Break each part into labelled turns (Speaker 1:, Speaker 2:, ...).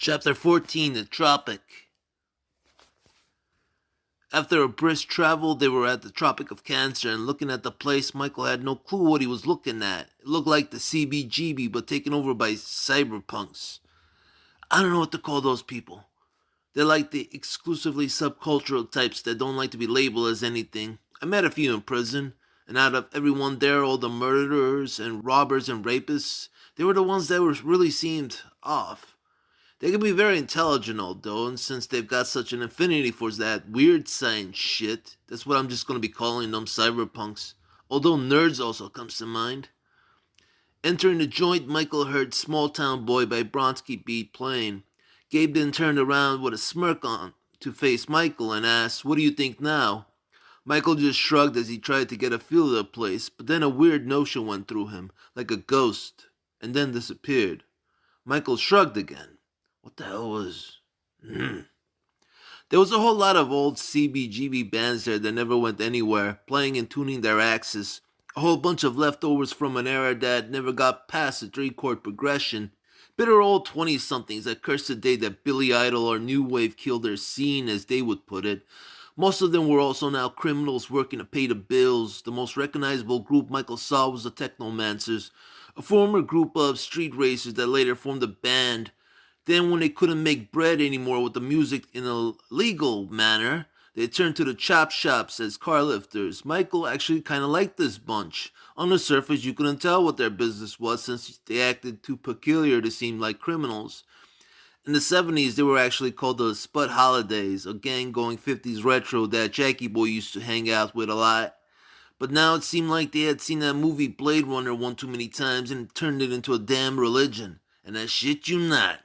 Speaker 1: Chapter 14, The Tropic. After a brisk travel, they were at the Tropic of Cancer, and looking at the place, Michael had no clue what he was looking at. It looked like the CBGB, but taken over by cyberpunks. I don't know what to call those people. They're like the exclusively subcultural types that don't like to be labeled as anything. I met a few in prison, and out of everyone there, all the murderers and robbers and rapists, they were the ones that really seemed off. They can be very intelligent, though, and since they've got such an affinity for that weird science shit, that's what I'm just going to be calling them, cyberpunks. Although nerds also comes to mind. Entering the joint, Michael heard Small Town Boy by Bronski Beat playing. Gabe then turned around with a smirk on to face Michael and asked, "What do you think now?" Michael just shrugged as he tried to get a feel of the place, but then a weird notion went through him, like a ghost, and then disappeared. Michael shrugged again. What the hell was... There was a whole lot of old CBGB bands there that never went anywhere, playing and tuning their axes. A whole bunch of leftovers from an era that never got past the 3-chord progression. Bitter old 20-somethings that cursed the day that Billy Idol or New Wave killed their scene, as they would put it. Most of them were also now criminals working to pay the bills. The most recognizable group Michael saw was the Technomancers, a former group of street racers that later formed a band. Then when they couldn't make bread anymore with the music in a legal manner, they turned to the chop shops as car lifters. Michael actually kind of liked this bunch. On the surface, you couldn't tell what their business was since they acted too peculiar to seem like criminals. In the 70s, they were actually called the Spud Holidays, a gang going 50s retro that Jackie Boy used to hang out with a lot. But now it seemed like they had seen that movie Blade Runner one too many times and turned it into a damn religion. And I shit you not.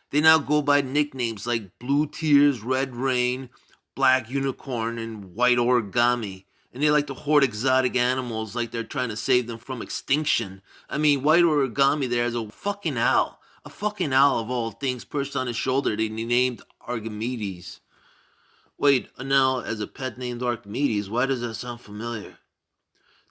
Speaker 1: They now go by nicknames like Blue Tears, Red Rain, Black Unicorn, and White Origami. And they like to hoard exotic animals like they're trying to save them from extinction. I mean, White Origami there has a fucking owl. A fucking owl of all things perched on his shoulder that he named Archimedes. Wait, an owl as a pet named Archimedes? Why does that sound familiar?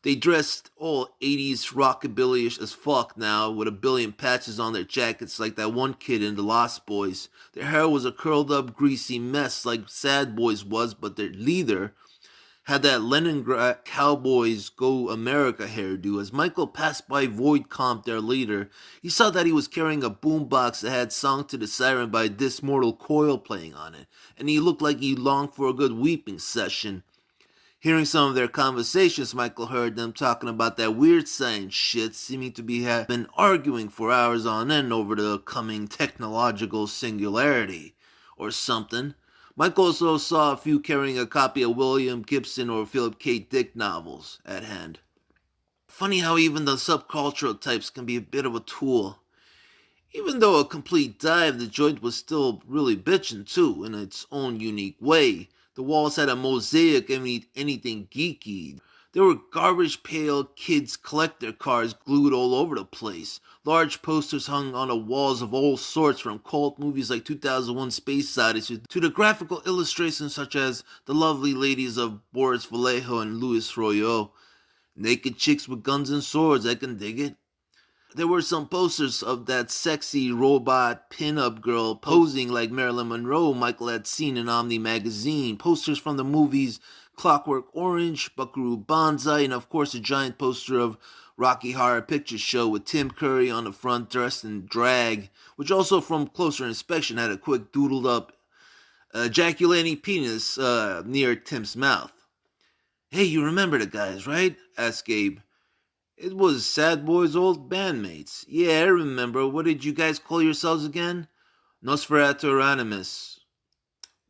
Speaker 1: They dressed all 80s rockabilly-ish as fuck now, with a billion patches on their jackets like that one kid in The Lost Boys. Their hair was a curled up, greasy mess like Sad Boys was, but their leader had that Leningrad Cowboys Go America hairdo. As Michael passed by Void Comp, their leader, he saw that he was carrying a boombox that had Song to the Siren by This Mortal Coil playing on it, and he looked like he longed for a good weeping session. Hearing some of their conversations, Michael heard them talking about that weird science shit, seeming to have been arguing for hours on end over the coming technological singularity, or something. Michael also saw a few carrying a copy of William Gibson or Philip K. Dick novels at hand. Funny how even the subcultural types can be a bit of a tool. Even though a complete dive, the joint was still really bitchin' too, in its own unique way. The walls had a mosaic of anything geeky. There were garbage pail kids' collector cars glued all over the place. Large posters hung on the walls of all sorts, from cult movies like 2001 Space Odyssey to the graphical illustrations such as The Lovely Ladies of Boris Vallejo and Louis Royo. Naked chicks with guns and swords, I can dig it. There were some posters of that sexy robot pin-up girl posing like Marilyn Monroe Michael had seen in Omni magazine. Posters from the movies Clockwork Orange, Buckaroo Banzai, and of course a giant poster of Rocky Horror Picture Show with Tim Curry on the front dressed in drag, which also from closer inspection had a quick doodled up ejaculating penis near Tim's mouth. "Hey, you remember the guys, right?" asked Gabe. "It was Sad Boy's old bandmates. Yeah, I remember. What did you guys call yourselves again?" "Nosferatu Animus,"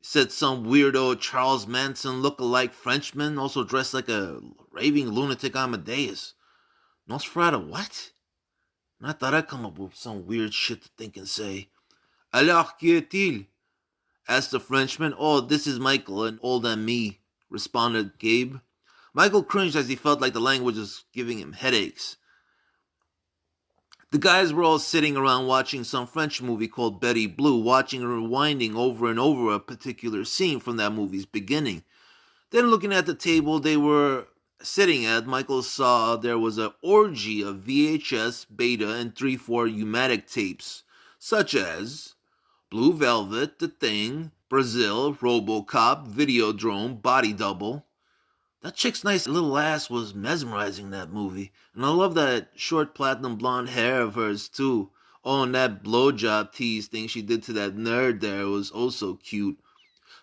Speaker 1: said some weirdo Charles Manson look-alike Frenchman, also dressed like a raving lunatic Amadeus. "Nosferatu what?" And I thought I'd come up with some weird shit to think and say. "Alors, qui est-il?" asked the Frenchman. "Oh, this is Michael, an old and me," responded Gabe. Michael cringed as he felt like the language was giving him headaches. The guys were all sitting around watching some French movie called Betty Blue, watching and rewinding over and over a particular scene from that movie's beginning. Then looking at the table they were sitting at, Michael saw there was an orgy of VHS, beta, and 3/4 Umatic tapes, such as Blue Velvet, The Thing, Brazil, Robocop, Videodrome, Body Double. That chick's nice little ass was mesmerizing in that movie. And I love that short platinum blonde hair of hers too. Oh, and that blowjob tease thing she did to that nerd there was also cute.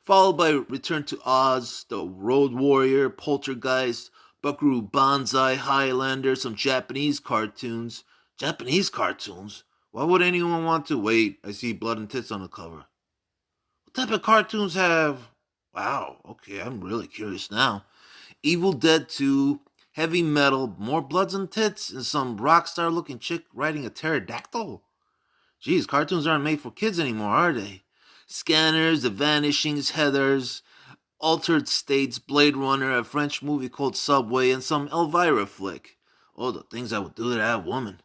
Speaker 1: Followed by Return to Oz, The Road Warrior, Poltergeist, Buckaroo Banzai, Highlander, some Japanese cartoons. Japanese cartoons? Why would anyone want to wait? I see blood and tits on the cover. What type of cartoons have... Wow, okay, I'm really curious now. Evil Dead 2, Heavy Metal, more bloods and tits, and some rock star looking chick riding a pterodactyl? Geez, cartoons aren't made for kids anymore, are they? Scanners, The Vanishings, Heathers, Altered States, Blade Runner, a French movie called Subway, and some Elvira flick. Oh, the things I would do to that woman.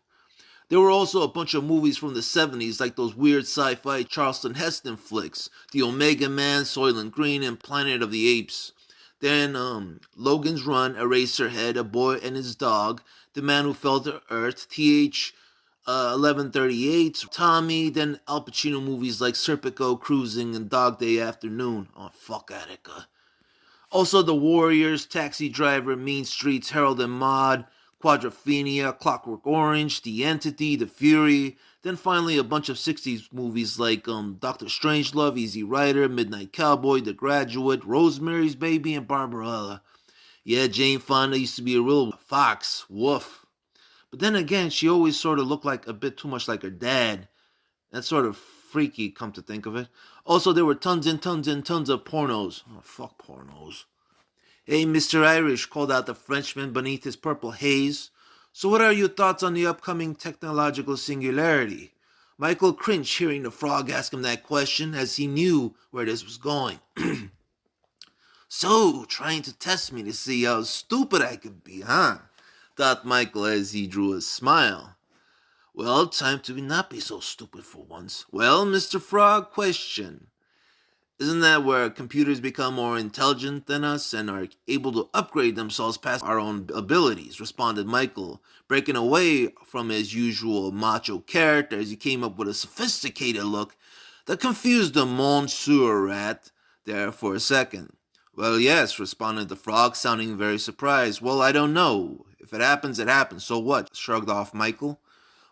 Speaker 1: There were also a bunch of movies from the 70s, like those weird sci-fi Charleston Heston flicks, The Omega Man, Soylent Green, and Planet of the Apes. Then Logan's Run, Eraserhead, A Boy and His Dog, The Man Who Fell to Earth, TH 1138, Tommy, then Al Pacino movies like Serpico, Cruising, and Dog Day Afternoon. Oh, fuck Attica. Also The Warriors, Taxi Driver, Mean Streets, Harold and Maude, Quadrophenia, Clockwork Orange, The Entity, The Fury, then finally a bunch of 60s movies like Dr. Strangelove, Easy Rider, Midnight Cowboy, The Graduate, Rosemary's Baby, and Barbarella. Yeah, Jane Fonda used to be a real fox. Woof. But then again, she always sort of looked like a bit too much like her dad. That's sort of freaky, come to think of it. Also, there were tons and tons and tons of pornos. Oh, fuck pornos. Hey, Mr. Irish, called out the Frenchman beneath his purple haze. So what are your thoughts on the upcoming technological singularity? Michael cringed hearing the frog ask him that question, as he knew where this was going. So, trying to test me to see how stupid I could be, huh? Thought Michael as he drew a smile. Well, time to not be so stupid for once. Well, Mr. Frog, question. Isn't that where computers become more intelligent than us and are able to upgrade themselves past our own abilities? Responded Michael, breaking away from his usual macho character as he came up with a sophisticated look that confused the Monsieur Rat there for a second. Well, yes, responded the frog, sounding very surprised. Well, I don't know. If it happens, it happens. So what? Shrugged off Michael.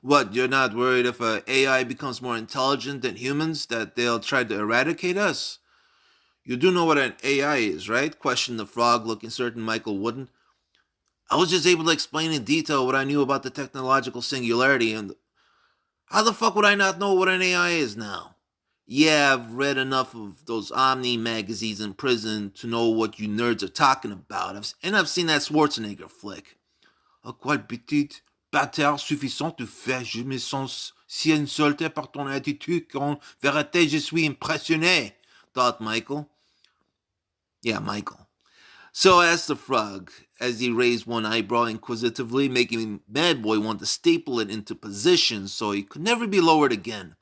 Speaker 1: What, you're not worried if a AI becomes more intelligent than humans that they'll try to eradicate us? You do know what an AI is, right? Questioned the frog, looking certain Michael wouldn't. I was just able to explain in detail what I knew about the technological singularity, and how the fuck would I not know what an AI is now? Yeah, I've read enough of those Omni magazines in prison to know what you nerds are talking about, and I've seen that Schwarzenegger flick. À quoi petite bâtard suffisant de faire, je me sens si insulté par ton attitude qu'en vérité je suis impressionné, thought Michael. Yeah, Michael. So asked the frog, as he raised one eyebrow inquisitively, making Madboy want to staple it into position so he could never be lowered again.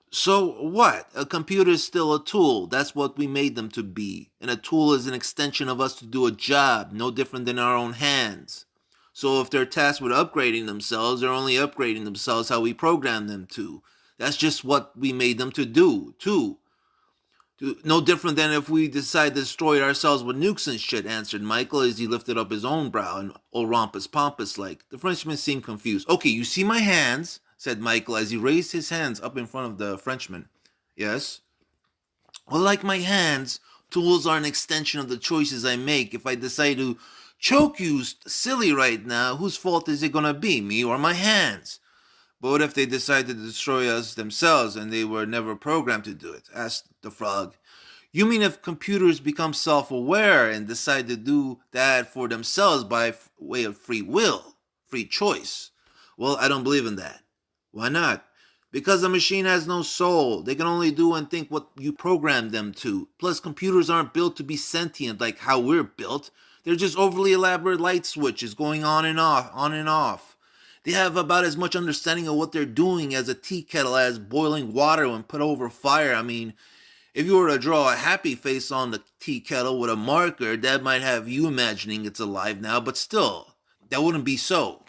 Speaker 1: So what? A computer is still a tool. That's what we made them to be. And a tool is an extension of us to do a job, no different than our own hands. So if they're tasked with upgrading themselves, they're only upgrading themselves how we programmed them to. That's just what we made them to do, too. No different than if we decide to destroy ourselves with nukes and shit, answered Michael as he lifted up his own brow and old rompus pompous like. The Frenchman seemed confused. Okay, you see my hands, said Michael as he raised his hands up in front of the Frenchman. Yes? Well, like my hands, tools are an extension of the choices I make. If I decide to choke you silly right now, whose fault is it gonna be, me or my hands? But what if they decide to destroy us themselves and they were never programmed to do it? Asked the frog. You mean if computers become self-aware and decide to do that for themselves by way of free will, free choice? Well, I don't believe in that. Why not? Because a machine has no soul. They can only do and think what you program them to. Plus, computers aren't built to be sentient like how we're built. They're just overly elaborate light switches going on and off, on and off. They have about as much understanding of what they're doing as a tea kettle has boiling water when put over fire. I mean, if you were to draw a happy face on the tea kettle with a marker, that might have you imagining it's alive now, but still, that wouldn't be so.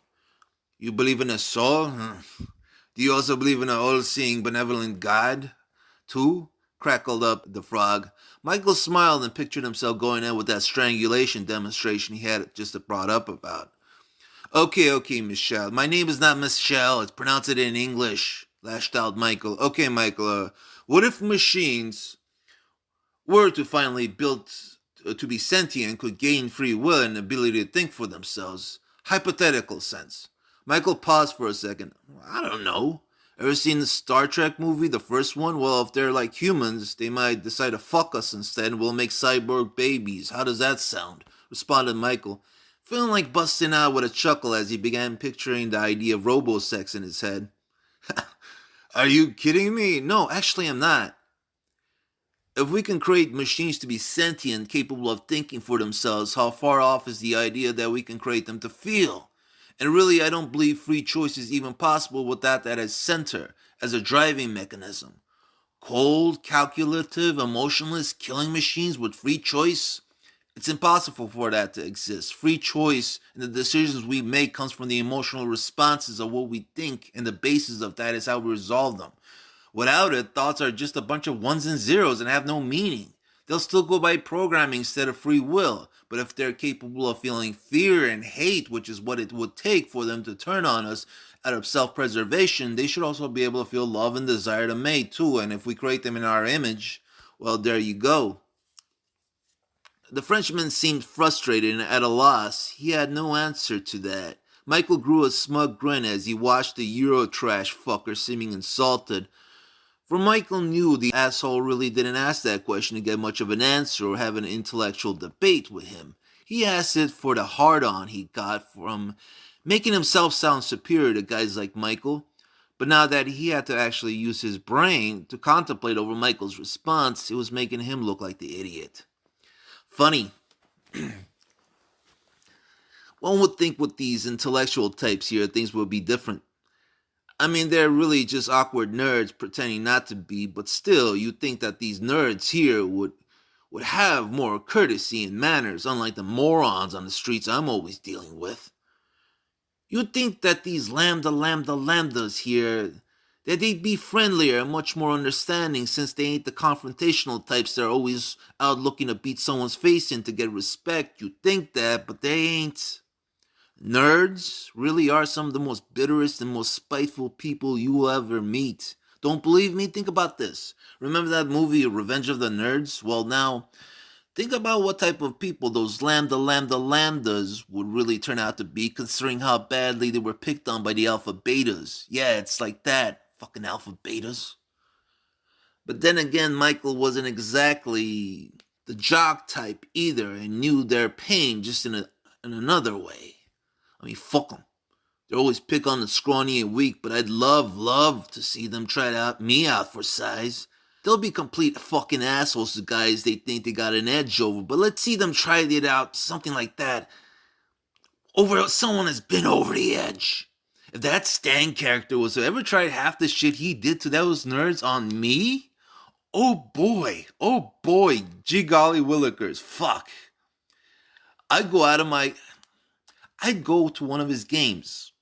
Speaker 1: You believe in a soul? Do you also believe in an all-seeing, benevolent God? 2? Crackled up the frog. Michael smiled and pictured himself going in with that strangulation demonstration he had just brought up about. Okay, Michelle. My name is not Michelle. It's pronounced it in English, lashed out Michael. Okay, Michael, what if machines were to finally built to be sentient, could gain free will and ability to think for themselves? Hypothetical sense. Michael paused for a second. I don't know. Ever seen the Star Trek movie, the first one? Well, if they're like humans, they might decide to fuck us instead and we'll make cyborg babies. How does that sound? Responded Michael, feeling like busting out with a chuckle as he began picturing the idea of robo-sex in his head. Are you kidding me? No, actually I'm not. If we can create machines to be sentient, capable of thinking for themselves, how far off is the idea that we can create them to feel? And really, I don't believe free choice is even possible without that as center, as a driving mechanism. Cold, calculative, emotionless killing machines with free choice? It's impossible for that to exist. Free choice and the decisions we make comes from the emotional responses of what we think, and the basis of that is how we resolve them. Without it, thoughts are just a bunch of ones and zeros and have no meaning. They'll still go by programming instead of free will, but if they're capable of feeling fear and hate, which is what it would take for them to turn on us out of self-preservation, they should also be able to feel love and desire to mate too, and if we create them in our image, well, there you go. The Frenchman seemed frustrated and at a loss. He had no answer to that. Michael grew a smug grin as he watched the Eurotrash fucker seeming insulted. For Michael knew the asshole really didn't ask that question to get much of an answer or have an intellectual debate with him. He asked it for the hard-on he got from making himself sound superior to guys like Michael. But now that he had to actually use his brain to contemplate over Michael's response, it was making him look like the idiot. Funny. One would think with these intellectual types here, things would be different. I mean, they're really just awkward nerds pretending not to be, but still, you'd think that these nerds here would have more courtesy and manners, unlike the morons on the streets I'm always dealing with. You'd think that these lambdas here, that they'd be friendlier and much more understanding since they ain't the confrontational types that are always out looking to beat someone's face in to get respect. You'd think that, but they ain't. Nerds really are some of the most bitterest and most spiteful people you will ever meet. Don't believe me? Think about this. Remember that movie, Revenge of the Nerds? Well, now, think about what type of people those lambdas would really turn out to be, considering how badly they were picked on by the alpha betas. Yeah, it's like that. Fucking alpha betas. But then again, Michael wasn't exactly the jock type either and knew their pain just in another way. I mean, fuck them. They always pick on the scrawny and weak, but I'd love to see them try me out for size. They'll be complete fucking assholes to guys they think they got an edge over, but let's see them try it out, something like that, over someone that's been over the edge. If that Stan character was to ever tried half the shit he did to those nerds on me, oh boy, gee golly willikers, fuck. I'd go to one of his games,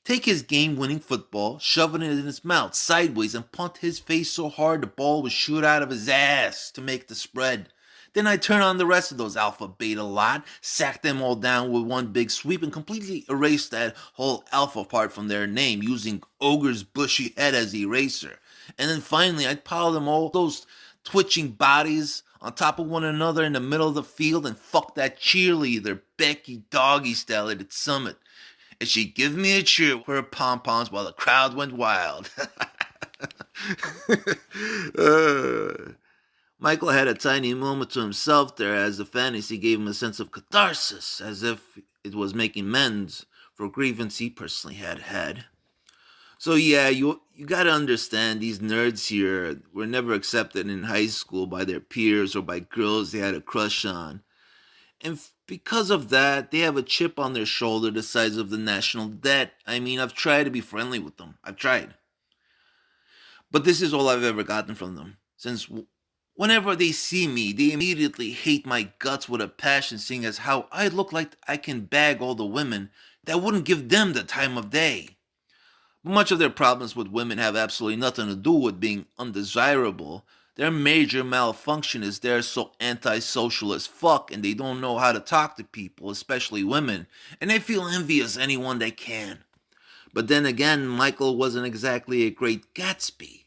Speaker 1: take his game-winning football, shove it in his mouth sideways, and punt his face so hard the ball would shoot out of his ass to make the spread. Then I'd turn on the rest of those alpha beta lot, sack them all down with one big sweep, and completely erase that whole alpha part from their name using Ogre's bushy head as the eraser. And then finally, I'd pile them all, those twitching bodies, on top of one another in the middle of the field and fuck that cheerleader, Becky doggy style at its summit. And she'd give me a cheer for her pom-poms while the crowd went wild. Michael had a tiny moment to himself there as the fantasy gave him a sense of catharsis, as if it was making amends for a grievance he personally had had. So yeah, you gotta understand, these nerds here were never accepted in high school by their peers or by girls they had a crush on. And because of that, they have a chip on their shoulder the size of the national debt. I mean, I've tried to be friendly with them. I've tried. But this is all I've ever gotten from them. Since whenever they see me, they immediately hate my guts with a passion, seeing as how I look like I can bag all the women that wouldn't give them the time of day. Much of their problems with women have absolutely nothing to do with being undesirable, Their major malfunction is they're so antisocial as fuck and they don't know how to talk to people, especially women, and they feel envious of anyone they can. But then again, Michael wasn't exactly a great Gatsby,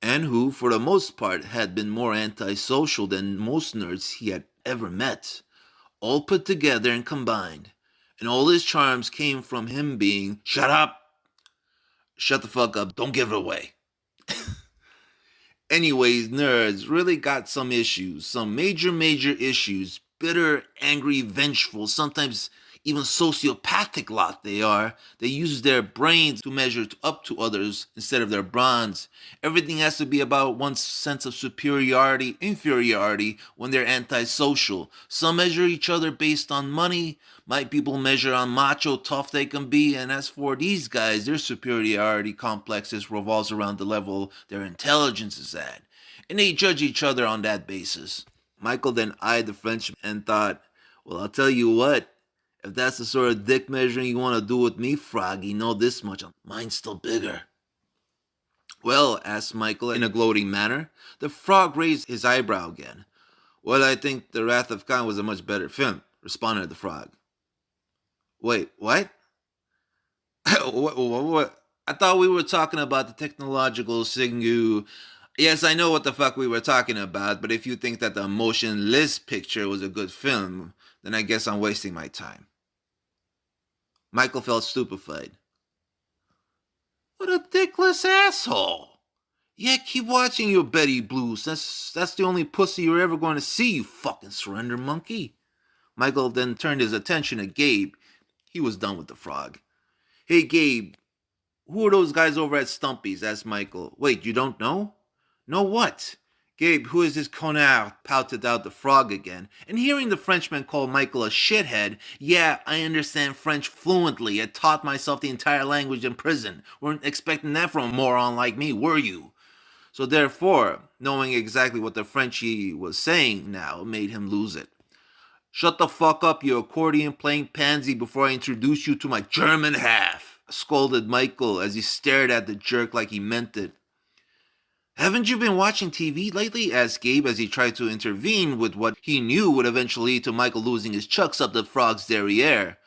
Speaker 1: and who, for the most part, had been more antisocial than most nerds he had ever met, all put together and combined. And all his charms came from him being, shut up, shut the fuck up, don't give it away. Anyways, nerds really got some issues, some major issues. Bitter, angry, vengeful, sometimes even sociopathic lot they are. They use their brains to measure up to others instead of their bronze. Everything has to be about one's sense of superiority, inferiority when they're antisocial. Some measure each other based on money. My people measure on macho tough they can be, and as for these guys, their superiority complexes revolves around the level their intelligence is at, and they judge each other on that basis. Michael then eyed the Frenchman and thought, well, I'll tell you what, if that's the sort of dick measuring you want to do with me, Froggy, know this much, mine's still bigger. Well, asked Michael in a gloating manner. The frog raised his eyebrow again. Well, I think The Wrath of Khan was a much better film, responded the frog. Wait, what? what? I thought we were talking about the technological Singu. Yes, I know what the fuck we were talking about, but if you think that the emotionless picture was a good film, then I guess I'm wasting my time. Michael felt stupefied. What a dickless asshole. Yeah, keep watching your Betty Blues. That's the only pussy you're ever going to see, you fucking surrender monkey. Michael then turned his attention to Gabe. He was done with the frog. Hey, Gabe, who are those guys over at Stumpy's? Asked Michael. Wait, you don't know? Know what? Gabe, who is this connard? Pouted out the frog again. And hearing the Frenchman call Michael a shithead, yeah, I understand French fluently. I taught myself the entire language in prison. Weren't expecting that from a moron like me, were you? So therefore, knowing exactly what the Frenchie was saying now made him lose it. Shut the fuck up, you accordion-playing pansy, before I introduce you to my German half, scolded Michael as he stared at the jerk like he meant it. Haven't you been watching TV lately? Asked Gabe as he tried to intervene with what he knew would eventually lead to Michael losing his chucks up the frog's derriere.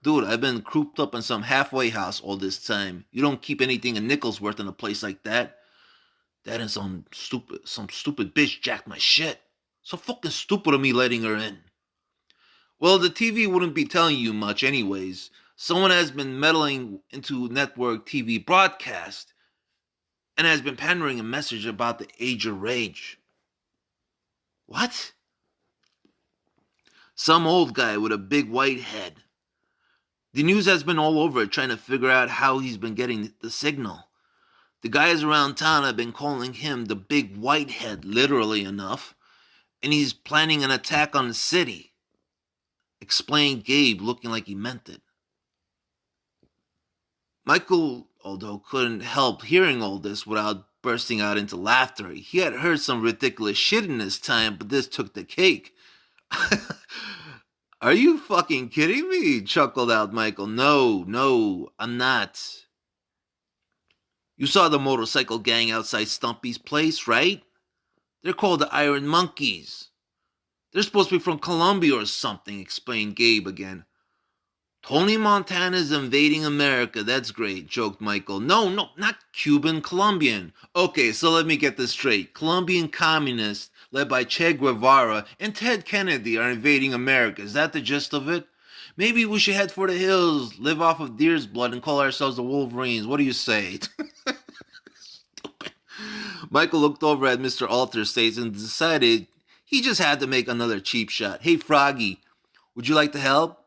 Speaker 1: Dude, I've been cooped up in some halfway house all this time. You don't keep anything a nickel's worth in a place like that. That and some stupid bitch jacked my shit. So fucking stupid of me letting her in. Well, the TV wouldn't be telling you much anyways. Someone has been meddling into network TV broadcast and has been pandering a message about the age of rage. What? Some old guy with a big white head. The news has been all over it trying to figure out how he's been getting the signal. The guys around town have been calling him the big white head, literally enough, and he's planning an attack on the city, explained Gabe, looking like he meant it. Michael, although couldn't help hearing all this without bursting out into laughter. He had heard some ridiculous shit in his time, but this took the cake. Are you fucking kidding me? Chuckled out Michael. No, I'm not. You saw the motorcycle gang outside Stumpy's place, right? They're called the Iron Monkeys. They're supposed to be from Colombia or something, explained Gabe again. Tony Montana's invading America. That's great, joked Michael. No, not Cuban, Colombian. Okay, so let me get this straight. Colombian communists, led by Che Guevara and Ted Kennedy, are invading America. Is that the gist of it? Maybe we should head for the hills, live off of deer's blood, and call ourselves the Wolverines. What do you say? Stupid. Michael looked over at Mr. Alterstates and decided he just had to make another cheap shot. Hey, Froggy, would you like to help?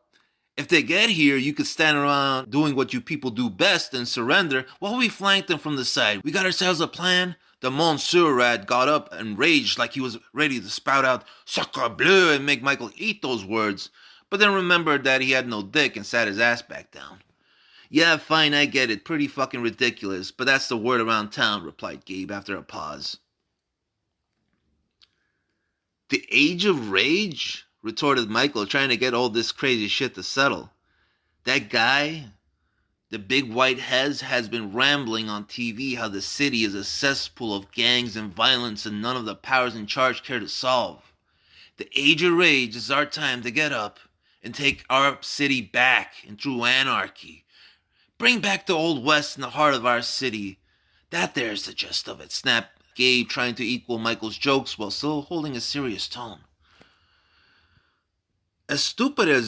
Speaker 1: If they get here, you could stand around doing what you people do best and surrender while we flank them from the side. We got ourselves a plan. The Monsieur Rat got up and raged like he was ready to spout out Sacre Bleu and make Michael eat those words, but then remembered that he had no dick and sat his ass back down. Yeah, fine, I get it. Pretty fucking ridiculous, but that's the word around town, replied Gabe after a pause. The age of rage? Retorted Michael, trying to get all this crazy shit to settle. That guy, The big white hez has been rambling on TV how the city is a cesspool of gangs and violence and none of the powers in charge care to solve. The age of rage is our time to get up and take our city back and through anarchy. Bring back the old west in the heart of our city. That there's the gist of it, snapped Gabe, trying to equal Michael's jokes while still holding a serious tone. As stupid as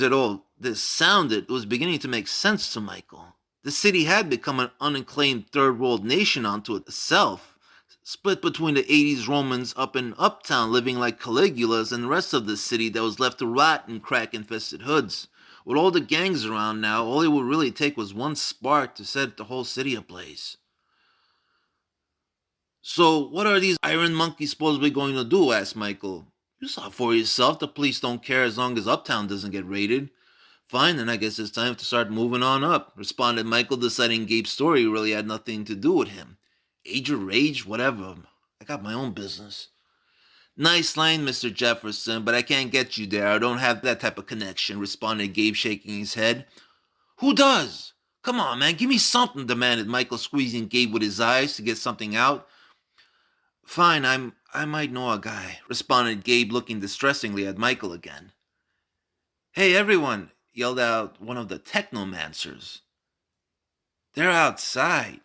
Speaker 1: this sounded, it was beginning to make sense to Michael. The city had become an unclaimed third world nation unto itself, split between the 80s Romans up in Uptown living like Caligulas and the rest of the city that was left to rot in crack-infested hoods. With all the gangs around now, all it would really take was one spark to set the whole city ablaze. So, what are these iron monkeys supposedly going to do? Asked Michael. You saw for yourself. The police don't care as long as Uptown doesn't get raided. Fine, then I guess it's time to start moving on up, responded Michael, deciding Gabe's story really had nothing to do with him. Age or rage, whatever. I got my own business. Nice line, Mr. Jefferson, but I can't get you there. I don't have that type of connection, responded Gabe, shaking his head. Who does? Come on, man, give me something, demanded Michael, squeezing Gabe with his eyes to get something out. Fine, I might know a guy, responded Gabe, looking distressingly at Michael again. Hey, everyone, yelled out one of the technomancers. They're outside.